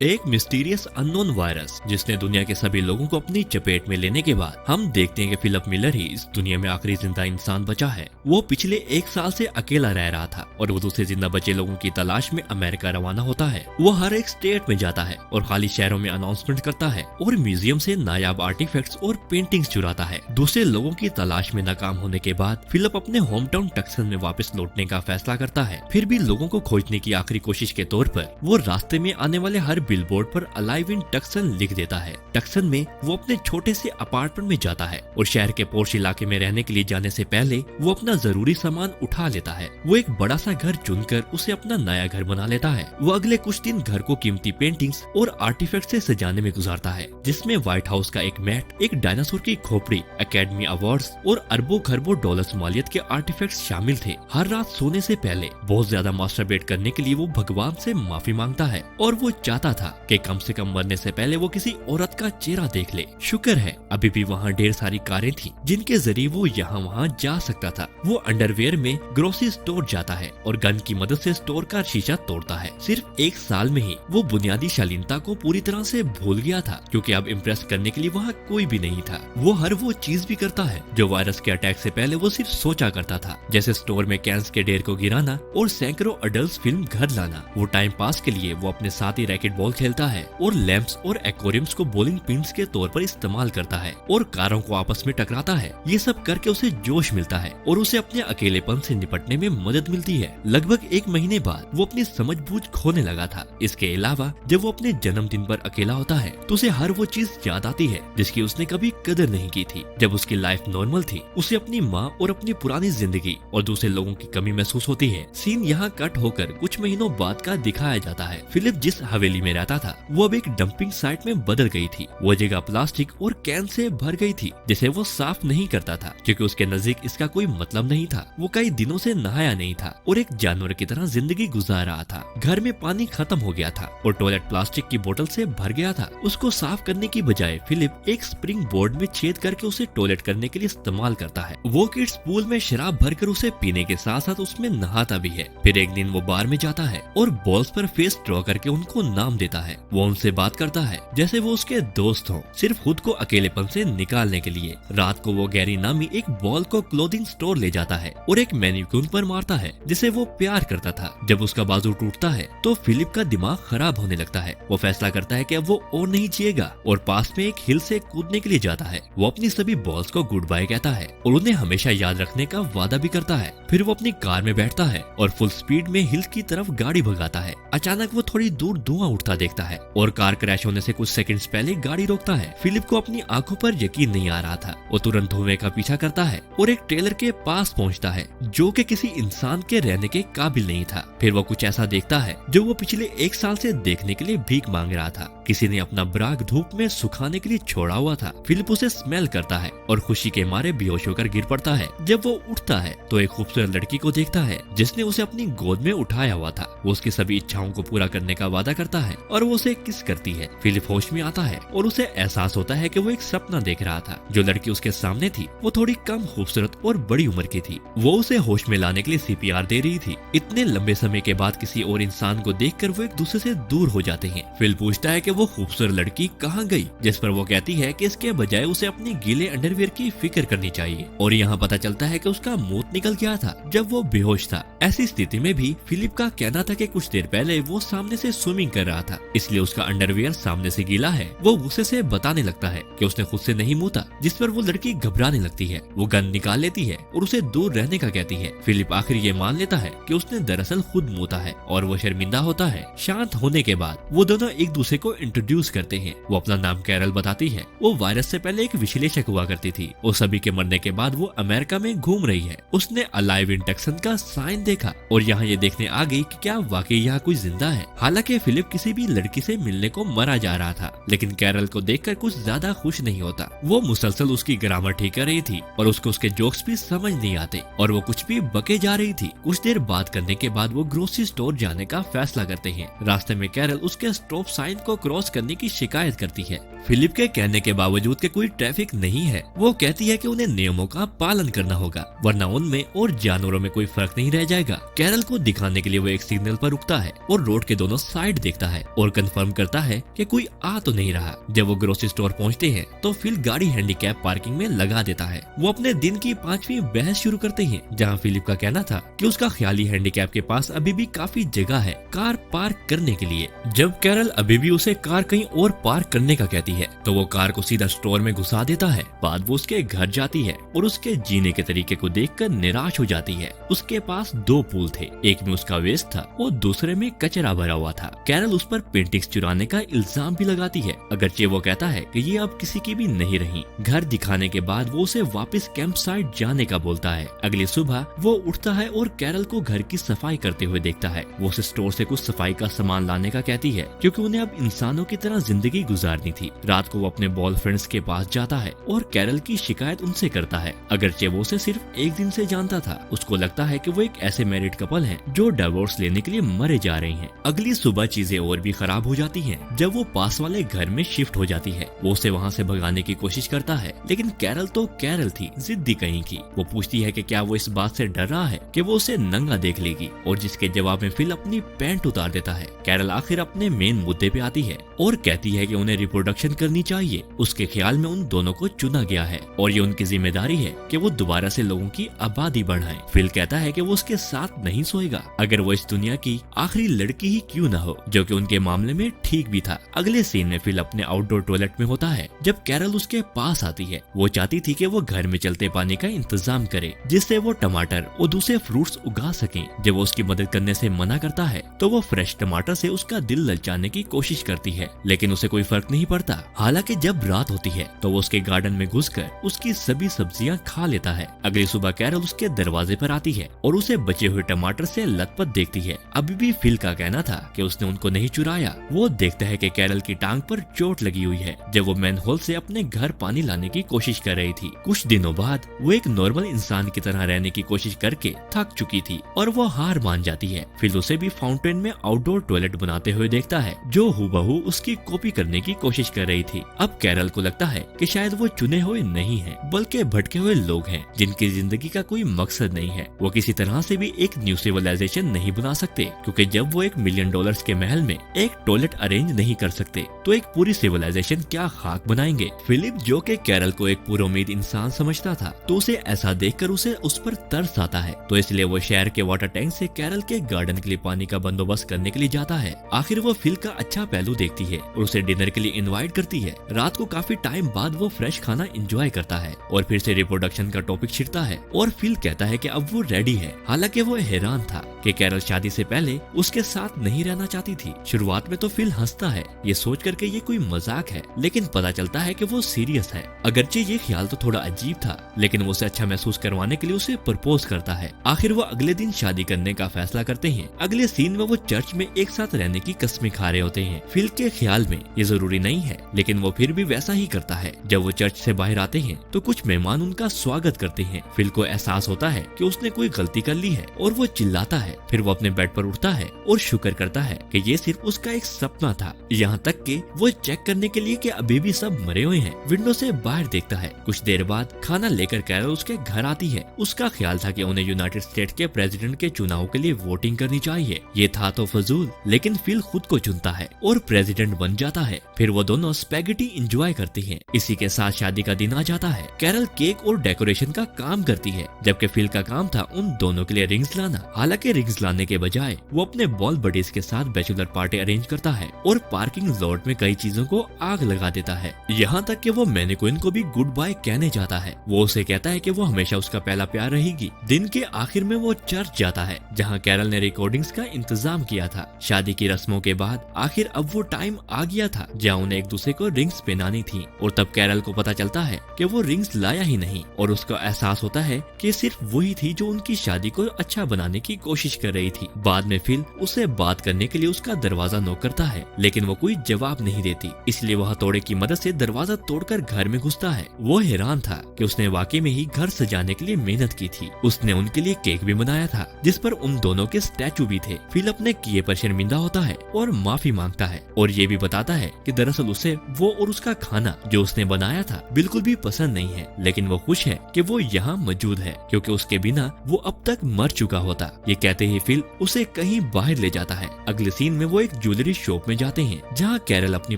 एक mysterious unknown virus जिसने दुनिया के सभी लोगों को अपनी चपेट में लेने के बाद हम देखते हैं कि फिलिप मिलर ही इस दुनिया में आखिरी जिंदा इंसान बचा है। वो पिछले 1 साल से अकेला रह रहा था और वो दूसरे जिंदा बचे लोगों की तलाश में अमेरिका रवाना होता है। वो हर एक स्टेट में जाता है और खाली शहरों में अनाउंसमेंट करता है और म्यूजियम से नायाब आर्टिफैक्ट्स और पेंटिंग्स चुराता है। दूसरे लोगों की तलाश में नाकाम होने के बाद फिलिप अपने होम टाउन टक्सन में वापस लौटने का फैसला करता है। फिर भी लोगों को खोजने की आखिरी कोशिश के तौर पर वो रास्ते में आने वाले हर बिलबोर्ड पर अलाइव इन टक्सन लिख देता है। टक्सन में वो अपने छोटे से अपार्टमेंट में जाता है और शहर के पोर्श इलाके में रहने के लिए जाने से पहले वो अपना जरूरी सामान उठा लेता है। वो एक बड़ा सा घर चुनकर उसे अपना नया घर बना लेता है। वो अगले कुछ दिन घर को कीमती पेंटिंग्स और आर्टिफैक्ट से सजाने में गुजारता है, जिसमें व्हाइट हाउस का एक मैट, एक डायनासोर की खोपड़ी, एकेडमी अवार्ड्स और अरबों खरबों डॉलर्स मालियत के आर्टिफैक्ट्स शामिल थे। हर रात सोने से पहले बहुत ज्यादा मास्टरबेट करने के लिए वो भगवान से माफी मांगता है और वो चाहता था कि कम से कम मरने से पहले वो किसी औरत का चेहरा देख ले। शुक्र है अभी भी वहाँ ढेर सारी कारें थी जिनके जरिए वो यहाँ वहाँ जा सकता था। वो अंडरवेयर में ग्रोसरी स्टोर जाता है और गन की मदद से स्टोर का शीशा तोड़ता है। सिर्फ 1 साल में ही वो बुनियादी शालीनता को पूरी तरह से भूल गया था, क्योंकि अब इम्प्रेस करने के लिए वहाँ कोई भी नहीं था। वो हर वो चीज भी करता है जो वायरस के अटैक से पहले वो सिर्फ सोचा करता था, जैसे स्टोर में कैंस के ढेर को गिराना और सैकड़ों अडल्ट फिल्म घर लाना। वो टाइम पास के लिए वो अपने साथ ही रैकेट बॉल खेलता है और लैंप्स और एक्वेरियम्स को बॉलिंग पिन्स के तौर पर इस्तेमाल करता है और कारों को आपस में टकराता है। ये सब करके उसे जोश मिलता है और उसे अपने अकेलेपन से निपटने में मदद मिलती है। लगभग 1 महीने बाद वो अपनी समझबूझ खोने लगा था। इसके अलावा जब वो अपने जन्मदिन पर अकेला होता है तो उसे हर वो चीज याद आती है जिसकी उसने कभी कदर नहीं की थी। जब उसकी लाइफ नॉर्मल थी उसे अपनी माँ और अपनी पुरानी जिंदगी और दूसरे लोगों की कमी महसूस होती है। सीन यहाँ कट होकर कुछ महीनों बाद का दिखाया जाता है। फिलिप जिस हवेली में रहता था वो अब एक डंपिंग साइट में बदल गई थी। वो जगह प्लास्टिक और कैन से भर गई थी जिसे वो साफ नहीं करता था, क्योंकि उसके नजदीक इसका कोई मतलब नहीं था। वो कई दिनों से नहाया नहीं था और एक जानवर की तरह जिंदगी गुजार रहा था। घर में पानी खत्म हो गया था और टॉयलेट प्लास्टिक की बोतल से भर गया था। उसको साफ करने की बजाय फिलिप एक स्प्रिंग बोर्ड में छेद करके उसे टॉयलेट करने के लिए इस्तेमाल करता है। वो किड्स पूल में शराब भरकर उसे पीने के साथ साथ उसमें नहाता भी है। फिर एक दिन वो बार में जाता है और बॉल्स पर फेस ड्रॉ करके उनको नाम देता है। वो उनसे बात करता है जैसे वो उसके दोस्त हों, सिर्फ खुद को अकेलेपन से निकालने के लिए। रात को वो गैरी नामी एक बॉल को क्लोथिंग स्टोर ले जाता है और एक मैनिक्यून पर मारता है जिसे वो प्यार करता था। जब उसका बाजू टूटता है तो फिलिप का दिमाग खराब होने लगता है। वो फैसला करता है कि अब वो और नहीं जिएगा और पास में एक हिल से कूदने के लिए जाता है। वो अपनी सभी बॉल्स को गुड बाय कहता है और उन्हें हमेशा याद रखने का वादा भी करता है। फिर वो अपनी कार में बैठता है और फुल स्पीड में हिल की तरफ गाड़ी भगाता है। अचानक वो थोड़ी दूर धुआं उठता देखता है और कार क्रैश होने से कुछ सेकंड्स पहले गाड़ी रोकता है। फिलिप को अपनी आंखों पर यकीन नहीं आ रहा था। वो तुरंत धुएं का पीछा करता है और एक ट्रेलर के पास पहुंचता है जो कि किसी इंसान के रहने के काबिल नहीं था। फिर वो कुछ ऐसा देखता है जो वो पिछले 1 साल से देखने के लिए भीख मांग रहा था। किसी ने अपना ब्राग धूप में सुखाने के लिए छोड़ा हुआ था। फिलिप उसे स्मेल करता है और खुशी के मारे बेहोश होकर गिर पड़ता है। जब वो उठता है तो एक खूबसूरत लड़की को देखता है जिसने उसे अपनी गोद में उठाया हुआ था। वो उसकी सभी इच्छाओं को पूरा करने का वादा करता है और वो उसे किस करती है। फिलिप होश में आता है और उसे एहसास होता है कि वो एक सपना देख रहा था। जो लड़की उसके सामने थी वो थोड़ी कम खूबसूरत और बड़ी उम्र की थी। वो उसे होश में लाने के लिए सीपीआर दे रही थी। इतने लंबे समय के बाद किसी और इंसान को देखकर वो एक दूसरे से दूर हो जाते हैं। फिल पूछता है कि वो खूबसूरत लड़की कहाँ गई, जिस पर वो कहती है कि इसके बजाय उसे अपने गीले अंडरवियर की फिक्र करनी चाहिए। और यहाँ पता चलता है कि उसका मूत निकल गया था जब वो बेहोश था। ऐसी स्थिति में भी फिलिप का कहना था कि कुछ देर पहले वो सामने से स्विमिंग कर रहा था, इसलिए उसका अंडरवियर सामने से गीला है। वो गुस्से से बताने लगता है कि उसने खुद से नहीं मूता, जिस पर वो लड़की घबराने लगती है। वो गन निकाल लेती है और उसे दूर रहने का कहती है। फिलिप आखिर ये मान लेता है कि उसने दरअसल खुद मूता है और वो शर्मिंदा होता है। शांत होने के बाद वो दोनों एक दूसरे को इंट्रोड्यूस करते हैं। वो अपना नाम कैरल बताती है। वो वायरस से पहले एक विश्लेषक हुआ करती थी। वो सभी के मरने के बाद वो अमेरिका में घूम रही है। उसने अलाइव इन टक्सन का साइन देखा और यहाँ ये देखने आ गई कि क्या वाकई यहाँ कोई जिंदा है। हालांकि फिलिप किसी भी लड़की से मिलने को मरा जा रहा था, लेकिन कैरल को देखकर कुछ ज्यादा खुश नहीं होता। वो मुसलसल उसकी ग्रामर ठीक कर रही थी और उसको उसके जोक्स भी समझ नहीं आते और वो कुछ भी बके जा रही थी। कुछ देर बात करने के बाद वो ग्रोसरी स्टोर जाने का फैसला करते हैं। रास्ते में कैरल उसके स्टॉप साइन को क्रॉस करने की शिकायत करती है। फिलिप के कहने के बावजूद कि कोई ट्रैफिक नहीं है, वो कहती है कि उन्हें नियमों का पालन करना होगा, वरना उनमें और जानवरों में कोई फर्क नहीं रह जाएगा। कैरल को दिखाने के लिए वो एक सिग्नल पर रुकता है और रोड के दोनों साइड देखता है और कंफर्म करता है कि कोई आ तो नहीं रहा। जब वो ग्रोसरी स्टोर पहुंचते हैं तो फिल गाड़ी हैंडीकैप पार्किंग में लगा देता है। वो अपने दिन की 5वीं बहस शुरू करते हैं, जहाँ फिलिप का कहना था कि उसका ख्याली हैंडीकैप के पास अभी भी काफी जगह है कार पार्क करने के लिए। जब कैरल अभी भी उसे कार कहीं और पार्क करने का कहती है तो वो कार को सीधा स्टोर में घुसा देता है। बाद वो उसके घर जाती है और उसके जीने के तरीके को देखकर निराश हो जाती है। उसके पास 2 पूल थे, एक में उसका वेस्ट था और दूसरे में कचरा भरा हुआ था। कैरल उस पर पेंटिंग्स चुराने का इल्जाम भी लगाती है, अगरचे वो कहता है कि ये अब किसी की भी नहीं रही। घर दिखाने के बाद वो उसे वापस कैंप साइट जाने का बोलता है। अगली सुबह वो उठता है और कैरल को घर की सफाई करते हुए देखता है। वो उसे स्टोर से कुछ सफाई का सामान लाने का कहती है, क्योंकि उन्हें अब इंसानों की तरह जिंदगी गुजारनी थी। रात को वो अपने बॉयफ्रेंड्स के पास जाता है और कैरल की शिकायत उनसे करता है। अगरचे वो उसे सिर्फ एक दिन से जानता था, उसको लगता है कि वो एक ऐसे मैरिड कपल हैं जो डिवोर्स लेने के लिए मरे जा रहे हैं। अगली सुबह चीजें और भी खराब हो जाती हैं जब वो पास वाले घर में शिफ्ट हो जाती है। वो उसे वहाँ से भगाने की कोशिश करता है, लेकिन कैरल तो कैरल थी, जिद्दी कहीं की। वो पूछती है कि क्या वो इस बात से डर रहा है कि वो उसे नंगा देख लेगी, और जिसके जवाब में फिल अपनी पैंट उतार देता है। कैरल आखिर अपने मेन मुद्दे पे आती है और कहती है कि उन्हें रिप्रोडक्शन करनी चाहिए। उसके ख्याल में उन दोनों को चुना गया है और ये उनकी जिम्मेदारी है कि वो दोबारा से लोगों की आबादी बढ़ाएं। फिल कहता है कि वो उसके साथ नहीं सोएगा, अगर वो इस दुनिया की आखिरी लड़की ही क्यों न हो, जो कि उनके मामले में ठीक भी था। अगले सीन में फिल अपने आउटडोर टॉयलेट में होता है जब कैरल उसके पास आती है। वो चाहती थी कि वो घर में चलते पानी का इंतजाम करे, जिससे वो टमाटर और दूसरे फ्रूट्स उगा सकें। जब वो उसकी मदद करने से मना करता है तो वो फ्रेश टमाटर से उसका दिल ललचाने की कोशिश करती है, लेकिन उसे कोई फर्क नहीं पड़ता। हालांकि जब रात होती है तो वो उसके गार्डन में घुसकर उसकी सभी सब्जियां खा लेता है। अगली सुबह कैरल उसके दरवाजे पर आती है और उसे बचे हुए टमाटर से लथपथ देखती है। अभी भी फिल का कहना था कि उसने उनको नहीं चुराया। वो देखता है कि कैरल की टांग पर चोट लगी हुई है जब वो मैनहोल से अपने घर पानी लाने की कोशिश कर रही थी। कुछ दिनों बाद वो एक नॉर्मल इंसान की तरह रहने की कोशिश करके थक चुकी थी और वो हार मान जाती है। फिर उसे भी फाउंटेन में आउटडोर टॉयलेट बनाते हुए देखता है, जो हूबहू उसकी कॉपी करने की कोशिश कर रही थी। अब कैरल को लगता है कि शायद वो चुने हुए नहीं हैं, बल्कि भटके हुए लोग हैं जिनकी जिंदगी का कोई मकसद नहीं है। वो किसी तरह से भी एक न्यू सिविलाइजेशन नहीं बना सकते, क्योंकि जब वो $1 मिलियन के महल में एक टॉयलेट अरेंज नहीं कर सकते तो एक पूरी सिविलाइजेशन क्या खाक बनाएंगे। फिलिप, जो कि कैरल को एक पूरी उम्मीद इंसान समझता था, तो उसे ऐसा देखकर उसे उस पर तरस आता है। तो इसलिए वो शहर के वाटर टैंक से कैरल के गार्डन के लिए पानी का बंदोबस्त करने के लिए जाता है। आखिर वो फिल का अच्छा पहलू देखती है और उसे डिनर के लिए इनवाइट करती है। रात को काफी टाइम बाद वो फ्रेश खाना एंजॉय करता है और फिर से रिप्रोडक्शन का टॉपिक छिड़ता है और फिल कहता है कि अब वो रेडी है। हालांकि वो हैरान था कि कैरल शादी से पहले उसके साथ नहीं रहना चाहती थी। शुरुआत में तो फिल हंसता है, ये सोच करके ये कोई मजाक है, लेकिन पता चलता है कि वो सीरियस है। अगरचे ये ख्याल तो थोड़ा अजीब था, लेकिन वो उसे अच्छा महसूस करवाने के लिए उसे प्रपोज करता है। आखिर वो अगले दिन शादी करने का फैसला करते हैं। अगले सीन में वो चर्च में एक साथ रहने की कस्में खा रहे होते हैं। फिल के ख्याल में ये जरूरी नहीं है, लेकिन वो फिर भी वैसा ही करता है। जब वो चर्च से बाहर आते हैं तो कुछ मेहमान उनका स्वागत करते हैं। फिल को एहसास होता है कि उसने कोई गलती कर ली है और वो चिल्लाता है। फिर वो अपने बेड पर उठता है और शुक्र करता है कि ये सिर्फ उसका एक सपना था। यहाँ तक कि वो चेक करने के लिए कि अभी भी सब मरे हुए हैं, विंडो से बाहर देखता है। कुछ देर बाद खाना लेकर कैरल उसके घर आती है। उसका ख्याल था कि उन्हें यूनाइटेड स्टेट के प्रेसिडेंट के चुनाव के लिए वोटिंग करनी चाहिए। ये था तो फजूल, लेकिन फिल खुद को चुनता है और प्रेसिडेंट बन जाता है। फिर वो दोनों स्पैगेटी एंजॉय करती हैं। इसी के साथ शादी का दिन आ जाता है। कैरल केक और डेकोरेशन का काम करती है, जबकि फिल का काम था उन दोनों के लिए रिंग्स लाना। हालांकि रिंग्स लाने के बजाय वो अपने बॉल बडीज के साथ बैचलर पार्टी अरेंज करता है और पार्किंग लॉट में कई चीजों को आग लगा देता है। यहाँ तक कि वो मैनिक्विन को भी गुड बाय कहने जाता है। वो उसे कहता है कि वो हमेशा उसका पहला प्यार रहेगी। दिन के आखिर में वो चर्च जाता है, जहाँ कैरल ने रिकॉर्डिंग्स का इंतजाम किया था। शादी की रस्मों के बाद आखिर अब वो टाइम आ गया था जहाँ उन्हें एक दूसरे को रिंग्स पहनानी थी, और तब कैरल को पता चलता है कि वो रिंग्स लाया ही नहीं, और उसका एहसास होता है कि सिर्फ वही थी जो उनकी शादी को अच्छा बनाने की कोशिश कर रही थी। बाद में फिल उसे बात करने के लिए उसका दरवाजा नॉक करता है, लेकिन वो कोई जवाब नहीं देती। इसलिए वह हथौड़े की मदद से दरवाजा तोड़कर घर में घुसता है। वो हैरान था कि उसने वाकई में ही घर सजाने के लिए मेहनत की थी। उसने उनके लिए केक भी बनाया था जिस पर उन दोनों के स्टैचू भी थे। फिल अपने किए पर शर्मिंदा होता है और माफी मांगता है और ये भी बताता है कि दरअसल उसे वो और उसका खाना जो उसने बनाया था बिल्कुल भी पसंद नहीं है, लेकिन वो खुश है कि वो यहाँ मौजूद है क्योंकि उसके बिना वो अब तक मर चुका होता। ये कहते ही फिल उसे कहीं बाहर ले जाता है। अगले सीन में वो एक ज्वेलरी शॉप में जाते हैं जहाँ कैरल अपनी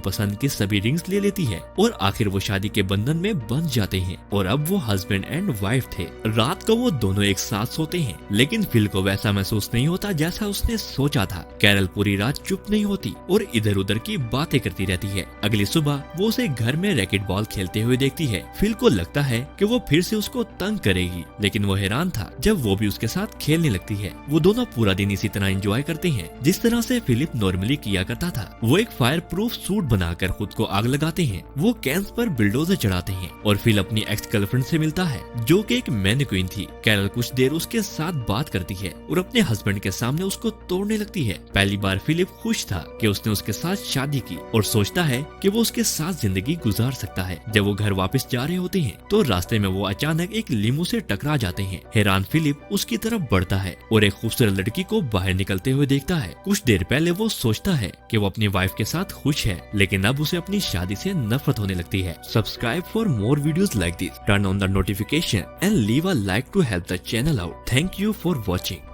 पसंद की सभी रिंग्स ले लेती है और आखिर वो शादी के बंधन में बंध जाते हैं और अब वो हस्बैंड एंड वाइफ थे। रात को वो दोनों एक साथ सोते हैं, लेकिन फिल को वैसा महसूस नहीं होता जैसा उसने सोचा था। कैरल पूरी रात चुप नहीं होती और इधर उधर की बातें करती रहती है। अगली सुबह वो उसे घर में रैकेट बॉल खेलते हुए देखती है। फिल को लगता है कि वो फिर से उसको तंग करेगी, लेकिन वो हैरान था जब वो भी उसके साथ खेलने लगती है। वो दोनों पूरा दिन इसी तरह एंजॉय करते हैं जिस तरह से फिलिप नॉर्मली किया करता था। वो एक फायर प्रूफ सूट बनाकर खुद को आग लगाते हैं। वो कैंस पर बिल्डोजर चढ़ाते हैं और फिल अपनी एक्स गर्लफ्रेंड से मिलता है जो कि एक मैनिक्विन थी। कैरल कुछ देर उसके साथ बात करती है और अपने हस्बैंड के सामने उसको तोड़ने लगती है। पहली बार फिलिप खुश था कि उसने उसके साथ शादी की और सोचता है कि वो उसके साथ जिंदगी गुजार सकता है। जब वो घर वापस जा रहे होते हैं तो रास्ते में वो अचानक एक लिमो से टकरा जाते हैं। हैरान फिलिप उसकी तरफ बढ़ता है और एक खूबसूरत लड़की को बाहर निकलते हुए देखता है। कुछ देर पहले वो सोचता है कि वो अपनी वाइफ के साथ खुश है, लेकिन अब उसे अपनी शादी से नफरत होने लगती है। Subscribe for more videos like this, turn on the notification and leave a like to help the channel out. Thank you for watching.